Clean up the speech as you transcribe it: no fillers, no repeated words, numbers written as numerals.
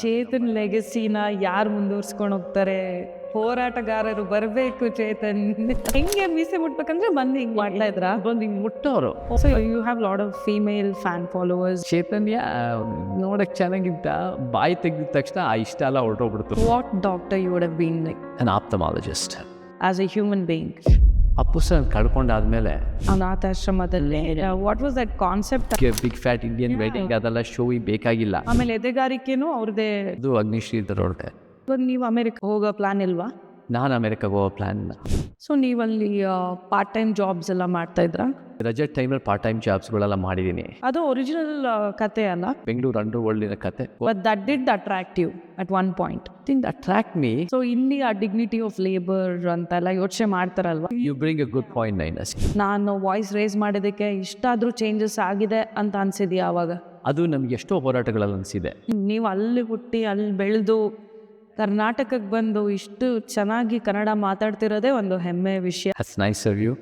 ಚೇತನ್ ಲೆಗಸಿನ ಯಾರು ಮುಂದುವರ್ಸ್ಕೊಂಡು ಹೋಗ್ತಾರೆ? ಹೋರಾಟಗಾರರು ಬರಬೇಕು ಚೇತನ್. ಹೆಂಗೆ ಮೀಸೆ ಮುಟ್ಬೇಕಂದ್ರೆ ಬಂದು ಹಿಂಗ್ ಮಾಡ್ತಾ ಇದ್ರಾ? ಬಂದು ಹಿಂಗೆ ಮುಟ್ಟೋರು. So you have lot of female fan followers. Chaitanya ನೋಡಕ್ ಚೆನ್ನಾಗಿದ್ದ, ಬಾಯಿ ತೆಗೆದ ತಕ್ಷಣ ಆ ಇಷ್ಟ ಎಲ್ಲ ಹೊರಟೋಗ್ಬಿಡ್ತು. What doctor you would have been like ನಾನು ophthalmologist. As a human being? Appu sir ಕಳ್ಕೊಂಡಾದ್ಮೇಲೆ ಅನಾಥಾಶ್ರಮದಲ್ಲಿ what was that concept? Big fat Indian wedding ಅದೆಲ್ಲ ಶೋವಿ ಬೇಕಾಗಿಲ್ಲ. ಆಮೇಲೆ ಎದೆಗಾರಿಕೆನೂ ಅವ್ರದ್ದೇ. ಅದು ಅಗ್ನಿಶ್ರೀ ಇದ್ದರೊಳಗೆ. ಇವಾಗ ನೀವು ಅಮೆರಿಕ ಹೋಗೋ ಪ್ಲಾನ್ ಇಲ್ವಾ? ನಾನು ಅಮೆರಿಕಾಗೆ ಹೋಗೋ ಪ್ಲ್ಯಾನ್. ಸೊ ನೀವಲ್ಲಿ ಪಾರ್ಟ್ ಟೈಮ್ ಜಾಬ್ಸ್ ಎಲ್ಲ ಮಾಡ್ತಾ ಇದ್ರಾ? ರಜೆ ಟೈಮಲ್ಲಿ ಪಾರ್ಟ್ ಟೈಮ್ ಜಾಬ್ಸ್ಗಳೆಲ್ಲ ಮಾಡಿದ್ದೀನಿ. ಅದು ಒರಿಜಿನಲ್ ಕತೆ ಅಲ್ಲ, ಬೆಂಗಳೂರು ಅಂಡರ್ ವರ್ಲ್ಡಿನ ಕತೆ. But that did attract you at one point. Attract me. So ಇಲ್ಲಿ ಆ ಡಿಗ್ನಿಟಿ ಆಫ್ ಲೇಬರ್ ಅಂತೆಲ್ಲ ಯೋಚನೆ ಮಾಡ್ತಾರಲ್ವಾ? You bring a good point ನೈನಸ್. ನಾನು ವಾಯ್ಸ್ ರೇಸ್ ಮಾಡಿದ್ದಕ್ಕೆ ಇಷ್ಟಾದರೂ ಚೇಂಜಸ್ ಆಗಿದೆ ಅಂತ ಅನ್ಸಿದ್ಯಾ ಅವಾಗ? ಅದು ನಮ್ಗೆ ಎಷ್ಟೋ ಹೋರಾಟಗಳಲ್ಲಿ ಅನಿಸಿದೆ. ನೀವು ಅಲ್ಲಿ ಹುಟ್ಟಿ ಅಲ್ಲಿ ಬೆಳೆದು ಕರ್ನಾಟಕಕ್ಕೆ ಬಂದು ಇಷ್ಟು ಚೆನ್ನಾಗಿ ಕನ್ನಡ ಮಾತಾಡ್ತಿರೋದೇ ಒಂದು ಹೆಮ್ಮೆ ವಿಷಯ. That's nice of you.